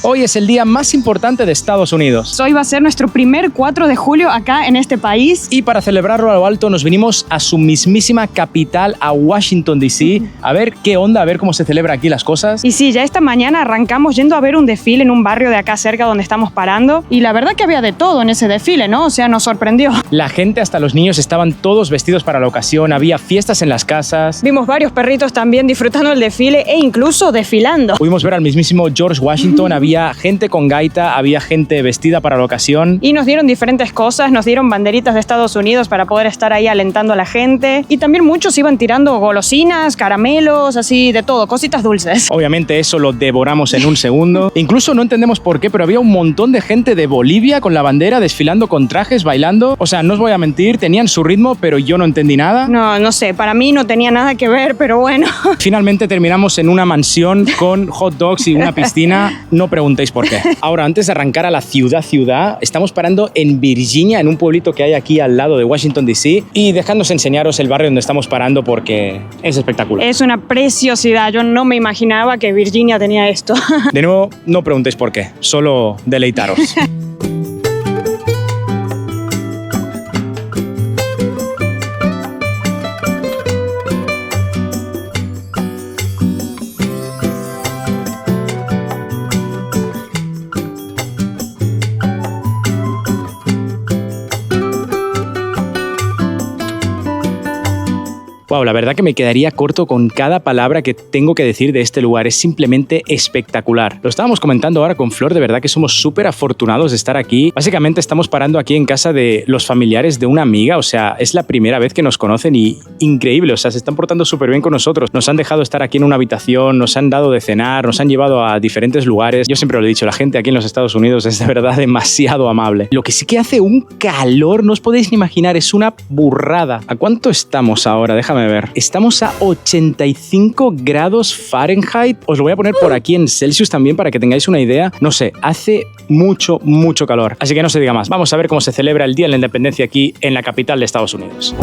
Hoy es el día más importante de Estados Unidos. Hoy va a ser nuestro primer 4 de julio acá en este país. Y para celebrarlo a lo alto nos vinimos a su mismísima capital, a Washington, D.C. A ver qué onda, a ver cómo se celebra aquí las cosas. Y sí, ya esta mañana arrancamos yendo a ver un desfile en un barrio de acá cerca donde estamos parando. Y la verdad que había de todo en ese desfile, ¿no? O sea, nos sorprendió. La gente, hasta los niños, estaban todos vestidos para la ocasión. Había fiestas en las casas. Vimos varios perritos también disfrutando del desfile e incluso desfilando. Pudimos ver al mismísimo George Washington. Había gente con gaita, había gente vestida para la ocasión. Y nos dieron diferentes cosas, nos dieron banderitas de Estados Unidos para poder estar ahí alentando a la gente. Y también muchos iban tirando golosinas, caramelos, así de todo, cositas dulces. Obviamente eso lo devoramos en un segundo. Incluso no entendemos por qué, pero había un montón de gente de Bolivia con la bandera desfilando con trajes, bailando. O sea, no os voy a mentir, tenían su ritmo, pero yo no entendí nada. No sé, para mí no tenía nada que ver, pero bueno. Finalmente terminamos en una mansión con hot dogs y una piscina. No preguntéis por qué. Ahora, antes de arrancar a la ciudad, estamos parando en Virginia, en un pueblito que hay aquí al lado de Washington, D.C. y dejándonos enseñaros el barrio donde estamos parando porque es espectacular. Es una preciosidad. Yo no me imaginaba que Virginia tenía esto. De nuevo, no preguntéis por qué, solo deleitaros. Wow, la verdad que me quedaría corto con cada palabra que tengo que decir de este lugar. Es simplemente espectacular. Lo estábamos comentando ahora con Flor, de verdad que somos súper afortunados de estar aquí. Básicamente estamos parando aquí en casa de los familiares de una amiga, o sea, es la primera vez que nos conocen y increíble, o sea, se están portando súper bien con nosotros. Nos han dejado estar aquí en una habitación, nos han dado de cenar, nos han llevado a diferentes lugares. Yo siempre lo he dicho, la gente aquí en los Estados Unidos es de verdad demasiado amable. Lo que sí que hace un calor, no os podéis ni imaginar, es una burrada. ¿A cuánto estamos ahora? Déjame ver. Estamos a 85 grados Fahrenheit. Os lo voy a poner por aquí en Celsius también para que tengáis una idea. No sé, hace mucho calor. Así que no se diga más. Vamos a ver cómo se celebra el Día de la Independencia aquí en la capital de Estados Unidos.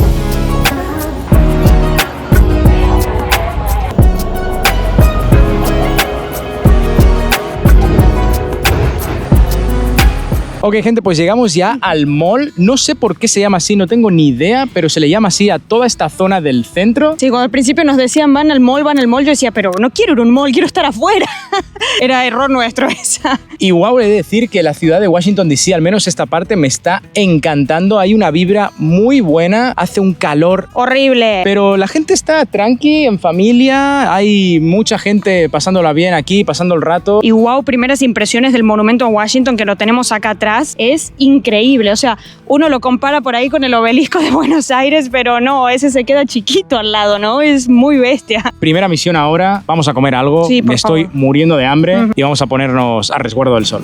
Ok, gente, pues llegamos ya al mall. No sé por qué se llama así, no tengo ni idea, pero se le llama así a toda esta zona del centro. Sí, cuando al principio nos decían van al mall, yo decía, pero no quiero ir a un mall, quiero estar afuera. Era error nuestro esa. Y wow, he de decir que la ciudad de Washington, D.C., al menos esta parte, me está encantando. Hay una vibra muy buena, hace un calor horrible. Pero la gente está tranqui, en familia, hay mucha gente pasándola bien aquí, pasando el rato. Y wow, primeras impresiones del monumento a Washington que lo tenemos acá atrás. Es increíble, o sea, uno lo compara por ahí con el obelisco de Buenos Aires, pero no, ese se queda chiquito al lado, ¿no? Es muy bestia. Primera misión ahora, vamos a comer algo, sí, me estoy muriendo de hambre y vamos a ponernos a resguardo del sol.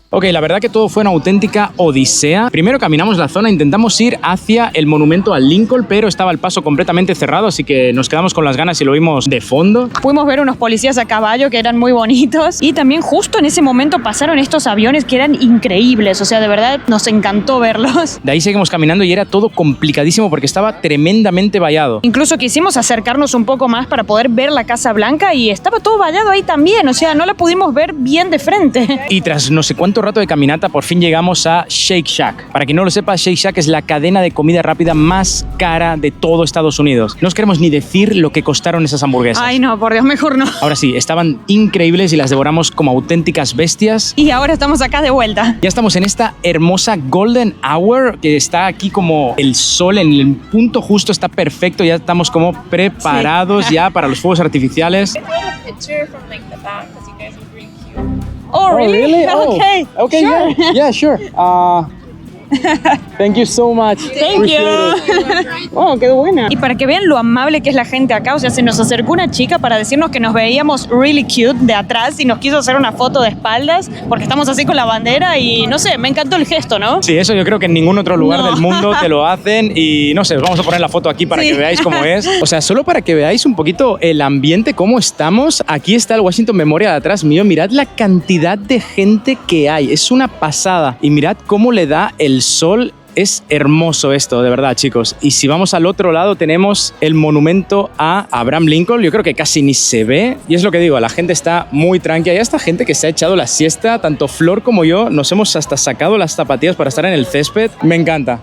Ok, la verdad que todo fue una auténtica odisea. Primero caminamos la zona, intentamos ir hacia el monumento a Lincoln, pero estaba el paso completamente cerrado, así que nos quedamos con las ganas y lo vimos de fondo. Pudimos ver unos policías a caballo que eran muy bonitos y también justo en ese momento pasaron estos aviones que eran increíbles, o sea, de verdad nos encantó verlos. De ahí seguimos caminando y era todo complicadísimo porque estaba tremendamente vallado. Incluso quisimos acercarnos un poco más para poder ver la Casa Blanca y estaba todo vallado ahí también, o sea, no la pudimos ver bien de frente. Y tras no sé cuánto rato de caminata, por fin llegamos a Shake Shack. Para quien no lo sepa, Shake Shack es la cadena de comida rápida más cara de todo Estados Unidos. No os queremos ni decir lo que costaron esas hamburguesas. Ay, no, por Dios, mejor no. Ahora sí, estaban increíbles y las devoramos como auténticas bestias. Y ahora estamos acá de vuelta. Ya estamos en esta hermosa Golden Hour, que está aquí como el sol en el punto justo, está perfecto. Ya estamos como preparados ya para los fuegos artificiales. Oh, really? Okay, sure. Yeah, sure. Thank you so much. Thank you. Oh, quedó buena. Y para que vean lo amable que es la gente acá, o sea, se nos acercó una chica para decirnos que nos veíamos really cute de atrás y nos quiso hacer una foto de espaldas porque estamos así con la bandera y no sé, me encantó el gesto, ¿no? Sí, eso yo creo que en ningún otro lugar del mundo te lo hacen y no sé, os vamos a poner la foto aquí para que veáis cómo es. O sea, solo para que veáis un poquito el ambiente, cómo estamos. Aquí está el Washington Memorial atrás mío. Mirad la cantidad de gente que hay. Es una pasada. Y mirad cómo le da el sol Es hermoso esto, de verdad, chicos. Y si vamos al otro lado, tenemos el monumento a Abraham Lincoln. Yo creo que casi ni se ve. Y es lo que digo, la gente está muy tranquila. Hay esta gente que se ha echado la siesta, tanto Flor como yo, nos hemos hasta sacado las zapatillas para estar en el césped. Me encanta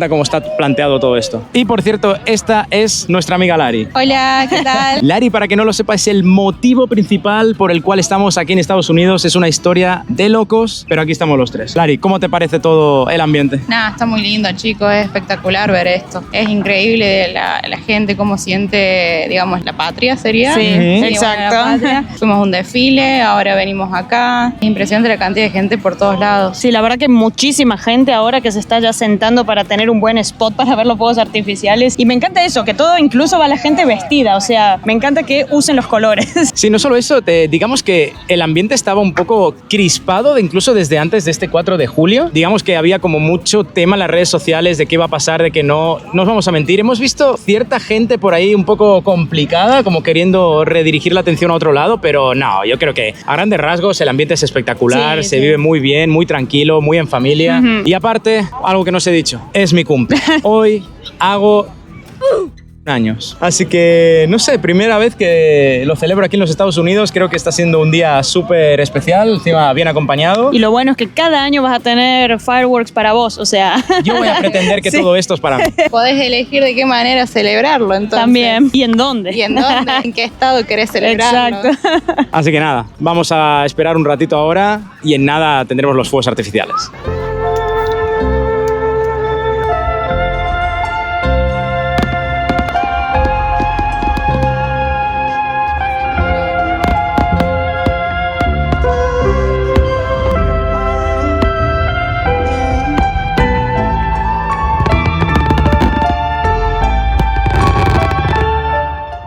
cómo está planteado todo esto. Y por cierto, esta es nuestra amiga Lari. Hola, ¿qué tal? Lari, para que no lo sepa, es el motivo principal por el cual estamos aquí en Estados Unidos. Es una historia de locos, pero aquí estamos los tres. Lari, ¿cómo te parece todo el ambiente? Nada, está muy lindo, chicos, es espectacular ver esto. Es increíble la gente cómo siente, digamos, la patria sería. Sí, exacto. La patria. Fuimos a un desfile, ahora venimos acá. Es impresionante la cantidad de gente por todos lados. Sí, la verdad que muchísima gente ahora que se está ya sentando para tener un buen spot para ver los fuegos artificiales. Y me encanta eso, que todo incluso va la gente vestida. O sea, me encanta que usen los colores. Sí, no solo eso, digamos que el ambiente estaba un poco crispado, incluso desde antes de este 4 de julio. Digamos que había como mucho tema en las redes sociales de qué iba a pasar, de que no nos vamos a mentir. Hemos visto cierta gente por ahí un poco complicada, como queriendo redirigir la atención a otro lado, pero no, yo creo que a grandes rasgos el ambiente es espectacular, se vive muy bien, muy tranquilo, muy en familia. Y aparte, algo que no os he dicho, es mi cumple. Hoy hago años. Así que, no sé, primera vez que lo celebro aquí en los Estados Unidos. Creo que está siendo un día súper especial, encima bien acompañado. Y lo bueno es que cada año vas a tener fireworks para vos, o sea... Yo voy a pretender que todo esto es para mí. Podés elegir de qué manera celebrarlo, entonces. También. ¿Y en dónde? ¿Y en dónde? ¿En qué estado querés celebrarlo? Exacto. Así que nada, vamos a esperar un ratito ahora y en nada tendremos los fuegos artificiales.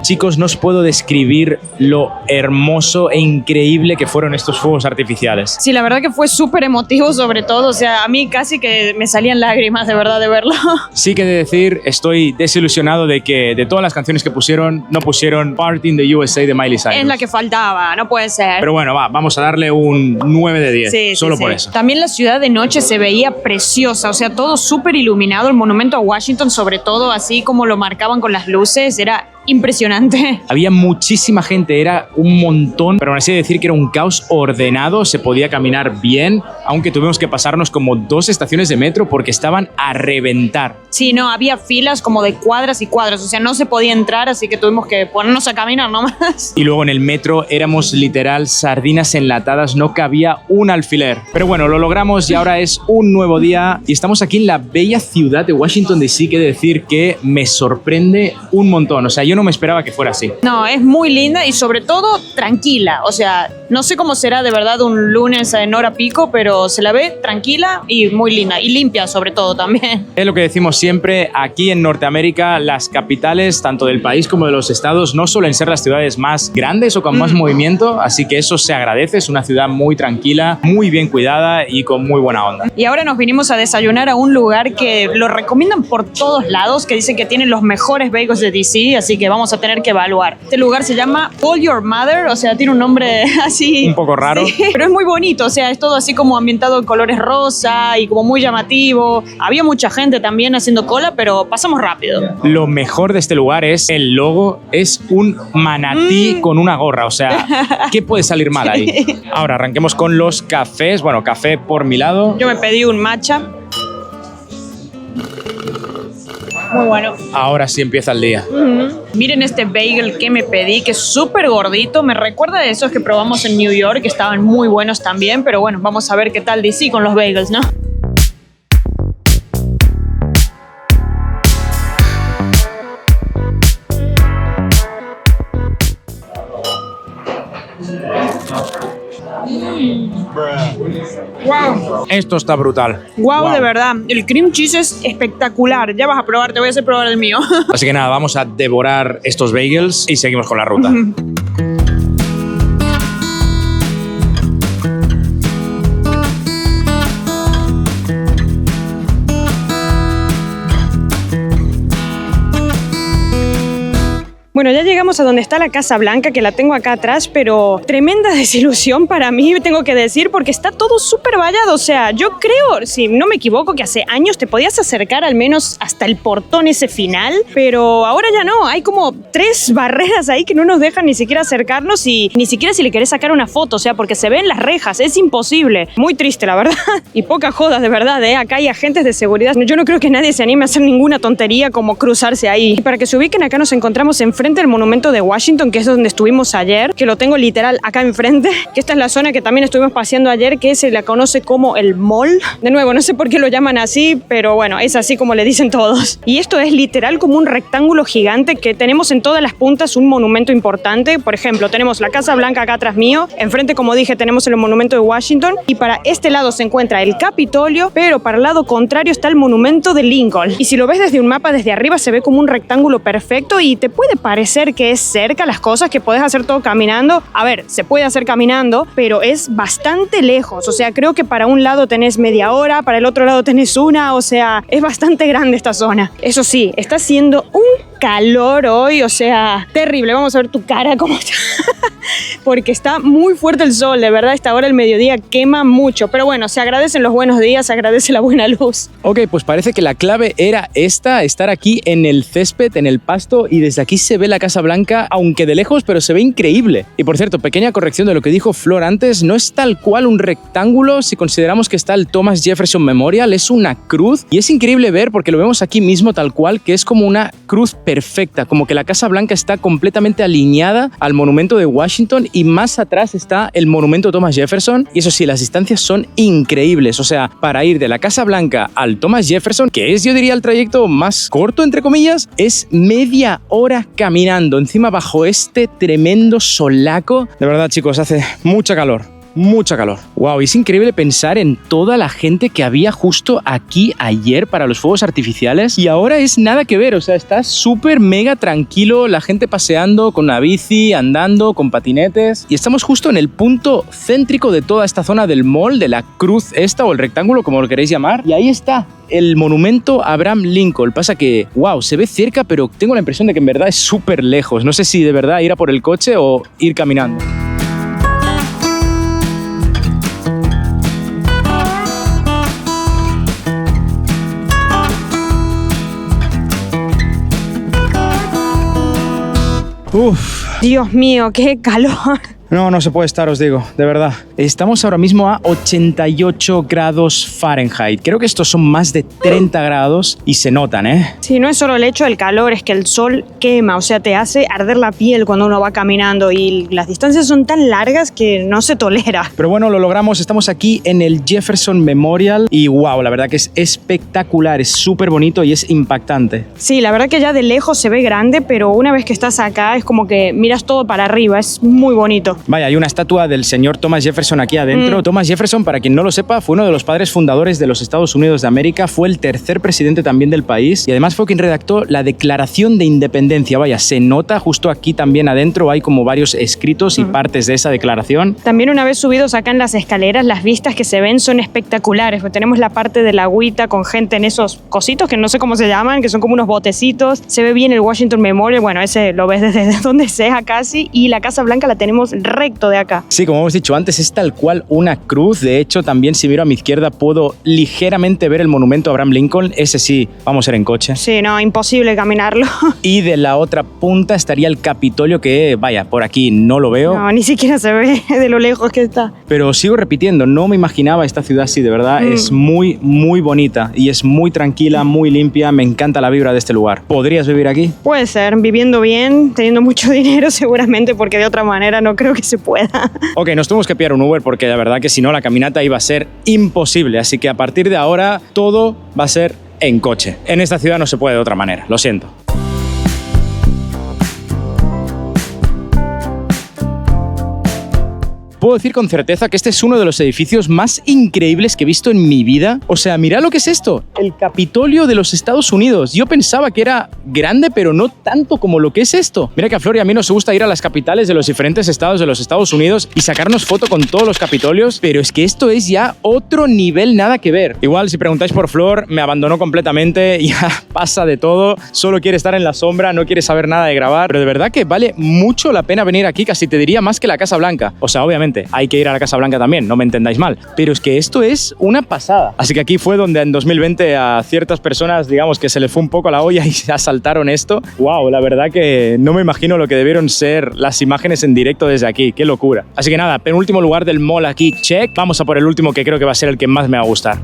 Chicos, no os puedo describir lo hermoso e increíble que fueron estos fuegos artificiales. Sí, la verdad que fue súper emotivo sobre todo, o sea, a mí casi que me salían lágrimas de verdad de verlo. Sí que he de decir, estoy desilusionado de que de todas las canciones que pusieron, no pusieron Party in the USA de Miley Cyrus. Es la que faltaba, no puede ser. Pero bueno, vamos a darle un 9 de 10, sí, solo por sí. eso. También la ciudad de noche se veía preciosa, o sea, todo súper iluminado, el monumento a Washington sobre todo, así como lo marcaban con las luces, era impresionante. Había muchísima gente, era un montón, pero aún así decir que era un caos ordenado, se podía caminar bien, aunque tuvimos que pasarnos como 2 estaciones de metro porque estaban a reventar. Sí, no, había filas como de cuadras y cuadras, o sea, no se podía entrar, así que tuvimos que ponernos a caminar nomás. Y luego en el metro éramos literal sardinas enlatadas, no cabía un alfiler. Pero bueno, lo logramos y ahora es un nuevo día y estamos aquí en la bella ciudad de Washington DC, que he de decir que me sorprende un montón, o sea, yo no me esperaba que fuera así. No, es muy linda y sobre todo tranquila, o sea, no sé cómo será de verdad un lunes en hora pico, pero se la ve tranquila y muy linda y limpia sobre todo también. Es lo que decimos siempre, aquí en Norteamérica las capitales tanto del país como de los estados no suelen ser las ciudades más grandes o con más movimiento, así que eso se agradece, es una ciudad muy tranquila, muy bien cuidada y con muy buena onda. Y ahora nos vinimos a desayunar a un lugar que lo recomiendan por todos lados, que dicen que tiene los mejores bagels de DC, así que vamos a tener que evaluar. Este lugar se llama Call Your Mother, o sea, tiene un nombre así... Un poco raro. Sí, pero es muy bonito, o sea, es todo así como ambientado en colores rosa y como muy llamativo. Había mucha gente también haciendo cola, pero pasamos rápido. Lo mejor de este lugar es el logo, es un manatí con una gorra, o sea, ¿qué puede salir mal ahí? Ahora, arranquemos con los cafés. Bueno, café por mi lado. Yo me pedí un matcha. Muy bueno. Ahora sí empieza el día. Miren este bagel que me pedí, que es súper gordito. Me recuerda a esos que probamos en New York, que estaban muy buenos también. Pero bueno, vamos a ver qué tal DC con los bagels, ¿no? Wow. Esto está brutal. Wow, de verdad. El cream cheese es espectacular. Ya vas a probar, te voy a hacer probar el mío. Así que nada, vamos a devorar estos bagels y seguimos con la ruta. Bueno, ya llegamos a donde está la Casa Blanca, que la tengo acá atrás, pero tremenda desilusión para mí, tengo que decir, porque está todo súper vallado. O sea, yo creo, si no me equivoco, que hace años te podías acercar al menos hasta el portón ese final, pero ahora ya no. Hay como 3 barreras ahí que no nos dejan ni siquiera acercarnos y ni siquiera si le querés sacar una foto, o sea, porque se ven las rejas, es imposible. Muy triste, la verdad. Y poca joda, de verdad, ¿eh? Acá hay agentes de seguridad. Yo no creo que nadie se anime a hacer ninguna tontería como cruzarse ahí. Y para que se ubiquen, acá nos encontramos enfrente del monumento de Washington, que es donde estuvimos ayer, que lo tengo literal acá enfrente, que esta es la zona que también estuvimos paseando ayer, que se la conoce como el Mall. De nuevo, no sé por qué lo llaman así, pero bueno, es así como le dicen todos. Y esto es literal como un rectángulo gigante que tenemos en todas las puntas un monumento importante. Por ejemplo, tenemos la Casa Blanca acá atrás mío, enfrente, como dije, tenemos el monumento de Washington, y para este lado se encuentra el Capitolio, pero para el lado contrario está el monumento de Lincoln. Y si lo ves desde un mapa, desde arriba, se ve como un rectángulo perfecto y te puede parecer que es cerca las cosas, que podés hacer todo caminando. A ver, se puede hacer caminando, pero es bastante lejos. O sea, creo que para un lado tenés media hora, para el otro lado tenés una, o sea, es bastante grande esta zona. Eso sí, está haciendo un calor hoy, o sea, terrible. Vamos a ver tu cara cómo está. Porque está muy fuerte el sol, de verdad, esta hora del mediodía quema mucho. Pero bueno, se agradecen los buenos días, se agradece la buena luz. Ok, pues parece que la clave era esta, estar aquí en el césped, en el pasto, y desde aquí se ve la Casa Blanca, aunque de lejos, pero se ve increíble. Y por cierto, pequeña corrección de lo que dijo Flor antes, no es tal cual un rectángulo, si consideramos que está el Thomas Jefferson Memorial, es una cruz, y es increíble ver, porque lo vemos aquí mismo tal cual, que es como una cruz perfecta, como que la Casa Blanca está completamente alineada al monumento de Washington, y más atrás está el monumento Thomas Jefferson, y eso sí, las distancias son increíbles. O sea, para ir de la Casa Blanca al Thomas Jefferson, que es, yo diría, el trayecto más corto, entre comillas, es media hora caminando, encima bajo este tremendo solaco. De verdad, chicos, hace mucha calor. Mucha calor. Wow, es increíble pensar en toda la gente que había justo aquí ayer para los fuegos artificiales y ahora es nada que ver. O sea, está súper mega tranquilo, la gente paseando con la bici, andando, con patinetes, y estamos justo en el punto céntrico de toda esta zona del mall, de la cruz esta o el rectángulo, como lo queréis llamar, y ahí está el monumento Abraham Lincoln. Pasa que, wow, se ve cerca, pero tengo la impresión de que en verdad es súper lejos. No sé si de verdad ir a por el coche o ir caminando. Uf. Dios mío, qué calor. No se puede estar, os digo, de verdad. Estamos ahora mismo a 88 grados Fahrenheit. Creo que estos son más de 30 grados y se notan, ¿eh? Sí, no es solo el hecho del calor, es que el sol quema, o sea, te hace arder la piel cuando uno va caminando y las distancias son tan largas que no se tolera. Pero bueno, lo logramos, estamos aquí en el Jefferson Memorial y wow, la verdad que es espectacular, es súper bonito y es impactante. Sí, la verdad que ya de lejos se ve grande, pero una vez que estás acá es como que miras todo para arriba, es muy bonito. Vaya, hay una estatua del señor Thomas Jefferson aquí adentro. Thomas Jefferson, para quien no lo sepa, fue uno de los padres fundadores de los Estados Unidos de América, fue el tercer presidente también del país y además fue quien redactó la Declaración de Independencia. Vaya, se nota justo aquí también adentro, hay como varios escritos y partes de esa declaración. También una vez subidos acá en las escaleras, las vistas que se ven son espectaculares. Tenemos la parte de la agüita con gente en esos cositos que no sé cómo se llaman, que son como unos botecitos. Se ve bien el Washington Memorial, bueno, ese lo ves desde donde sea casi, y la Casa Blanca la tenemos recto de acá. Sí, como hemos dicho antes, es tal cual una cruz. De hecho, también si miro a mi izquierda puedo ligeramente ver el monumento a Abraham Lincoln. Ese sí, vamos a ir en coche. Sí, no, imposible caminarlo. Y de la otra punta estaría el Capitolio, que vaya, por aquí no lo veo. No, ni siquiera se ve de lo lejos que está. Pero sigo repitiendo, no me imaginaba esta ciudad así, de verdad. Es muy, muy bonita y es muy tranquila, muy limpia. Me encanta la vibra de este lugar. ¿Podrías vivir aquí? Puede ser, viviendo bien, teniendo mucho dinero seguramente, porque de otra manera no creo que se pueda. Ok, nos tuvimos que pillar un Uber porque la verdad que si no la caminata iba a ser imposible. Así que a partir de ahora todo va a ser en coche. En esta ciudad no se puede de otra manera, lo siento. puedo decir con certeza que este es uno de los edificios más increíbles que he visto en mi vida. O sea, mirad lo que es esto. El Capitolio de los Estados Unidos. Yo pensaba que era grande, pero no tanto como lo que es esto. Mira que a Flor y a mí nos gusta ir a las capitales de los diferentes estados de los Estados Unidos y sacarnos foto con todos los Capitolios, pero es que esto es ya otro nivel, nada que ver. Igual, si preguntáis por Flor, me abandonó completamente, ya pasa de todo, solo quiere estar en la sombra, no quiere saber nada de grabar, pero de verdad que vale mucho la pena venir aquí, casi te diría más que la Casa Blanca. O sea, obviamente, hay que ir a la Casa Blanca también, no me entendáis mal, pero es que esto es una pasada. Así que aquí fue donde en 2020 a ciertas personas, digamos que se les fue un poco la olla y se asaltaron esto. Wow, la verdad que no me imagino lo que debieron ser las imágenes en directo desde aquí, qué locura. Así que nada, penúltimo lugar del mall aquí, check. Vamos a por el último, que creo que va a ser el que más me va a gustar.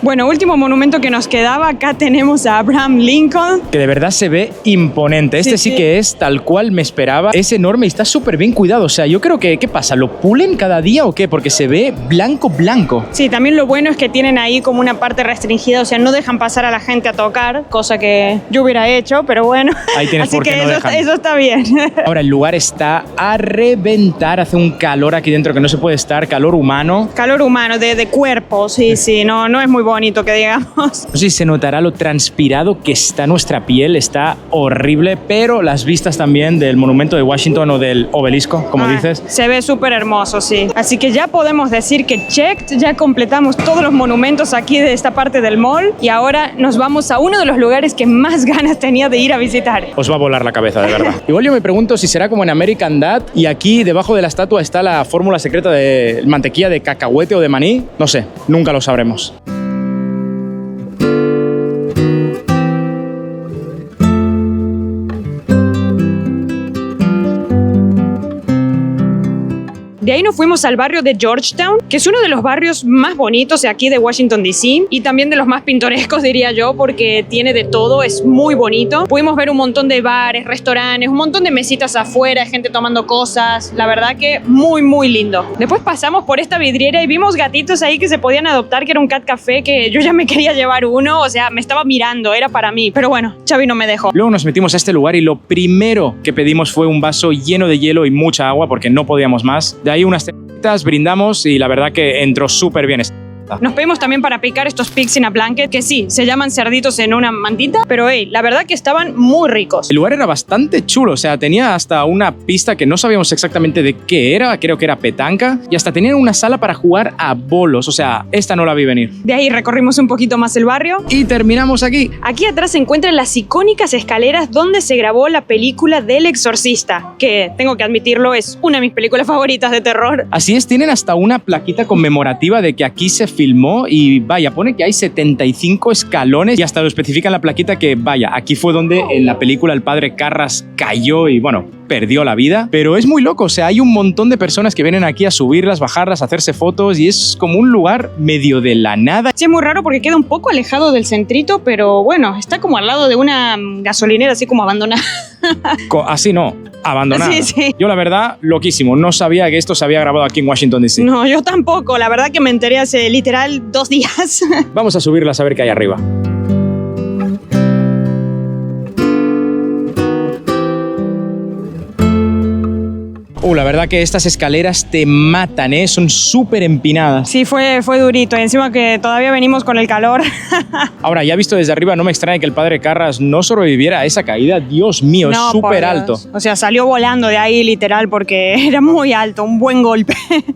Bueno, último monumento que nos quedaba, acá tenemos a Abraham Lincoln. Que de verdad se ve imponente. Este sí que es tal cual me esperaba. Es enorme y está súper bien cuidado. O sea, yo creo que, ¿qué pasa? ¿Lo pulen cada día o qué? Porque se ve blanco, blanco. Sí, también lo bueno es que tienen ahí como una parte restringida, o sea, no dejan pasar a la gente a tocar, cosa que yo hubiera hecho, pero bueno. Ahí tienes así por qué que no dejan. eso está bien. Ahora, el lugar está a reventar. Hace un calor aquí dentro que no se puede estar. Calor humano. Calor humano, de cuerpo, sí. No es muy bonito que digamos. No sé si se notará lo transpirado que está nuestra piel, está horrible, pero las vistas también del monumento de Washington o del obelisco, como dices. Se ve súper hermoso, sí. Así que ya podemos decir que checked, ya completamos todos los monumentos aquí de esta parte del mall y ahora nos vamos a uno de los lugares que más ganas tenía de ir a visitar. Os va a volar la cabeza, de verdad. Igual yo me pregunto si será como en American Dad y aquí debajo de la estatua está la fórmula secreta de mantequilla de cacahuete o de maní. No sé, nunca lo sabremos. De ahí nos fuimos al barrio de Georgetown, que es uno de los barrios más bonitos de aquí de Washington, D.C. y también de los más pintorescos, diría yo, porque tiene de todo, es muy bonito. Pudimos ver un montón de bares, restaurantes, un montón de mesitas afuera, gente tomando cosas. La verdad que muy, muy lindo. Después pasamos por esta vidriera y vimos gatitos ahí que se podían adoptar, que era un cat café, que yo ya me quería llevar uno, o sea, me estaba mirando, era para mí. Pero bueno, Xavi no me dejó. Luego nos metimos a este lugar y lo primero que pedimos fue un vaso lleno de hielo y mucha agua porque no podíamos más. De ahí unas cervecitas, brindamos y la verdad que entró súper bien. Nos pedimos también para picar estos pigs in a blanket, que sí, se llaman cerditos en una mantita, pero la verdad que estaban muy ricos. El lugar era bastante chulo, o sea, tenía hasta una pista que no sabíamos exactamente de qué era, creo que era petanca, y hasta tenían una sala para jugar a bolos, o sea, esta no la vi venir. De ahí recorrimos un poquito más el barrio. Y terminamos aquí. Aquí atrás se encuentran las icónicas escaleras donde se grabó la película del Exorcista, que, tengo que admitirlo, es una de mis películas favoritas de terror. Así es, tienen hasta una plaquita conmemorativa de que aquí se filmó y vaya, pone que hay 75 escalones y hasta lo especifica en la plaquita que vaya, aquí fue donde en la película el padre Carras cayó y bueno, perdió la vida, pero es muy loco, o sea, hay un montón de personas que vienen aquí a subirlas, bajarlas, a hacerse fotos y es como un lugar medio de la nada. Sí, es muy raro porque queda un poco alejado del centrito, pero bueno, está como al lado de una gasolinera así como abandonada. Así no, abandonada. Sí. Yo la verdad, loquísimo, no sabía que esto se había grabado aquí en Washington DC. No, yo tampoco, la verdad que me enteré hace literal 2 días. Vamos a subirlas a ver qué hay arriba. La verdad que estas escaleras te matan, ¿eh? Son súper empinadas. Sí, fue durito. Y encima que todavía venimos con el calor. Ahora, ya visto desde arriba, no me extraña que el padre Carras no sobreviviera a esa caída. Dios mío, no, es súper alto. O sea, salió volando de ahí literal porque era muy alto, un buen golpe.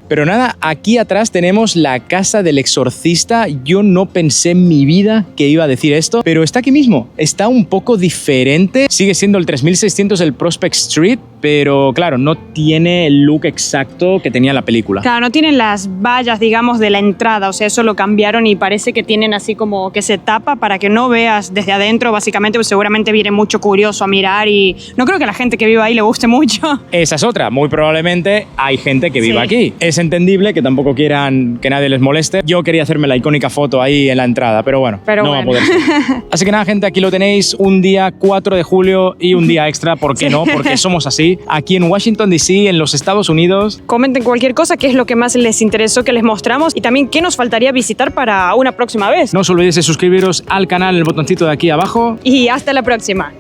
Pero nada, aquí atrás tenemos la casa del exorcista. Yo no pensé en mi vida que iba a decir esto, pero está aquí mismo. Está un poco diferente. Sigue siendo el 3600 del Prospect Street, pero claro, no tiene el look exacto que tenía en la película. Claro, no tienen las vallas, digamos, de la entrada, o sea, eso lo cambiaron y parece que tienen así como que se tapa para que no veas desde adentro, básicamente, pues seguramente viene mucho curioso a mirar y no creo que a la gente que viva ahí le guste mucho. Esa es otra, muy probablemente hay gente que viva aquí. Es entendible que tampoco quieran que nadie les moleste. Yo quería hacerme la icónica foto ahí en la entrada, pero bueno, no va a poder ser. Así que nada, gente, aquí lo tenéis, un día 4 de julio y un día extra, ¿por qué no? Porque somos así, aquí en Washington DC, en los Estados Unidos. Comenten cualquier cosa, qué es lo que más les interesó que les mostramos y también qué nos faltaría visitar para una próxima vez. No os olvidéis de suscribiros al canal, el botoncito de aquí abajo. Y hasta la próxima.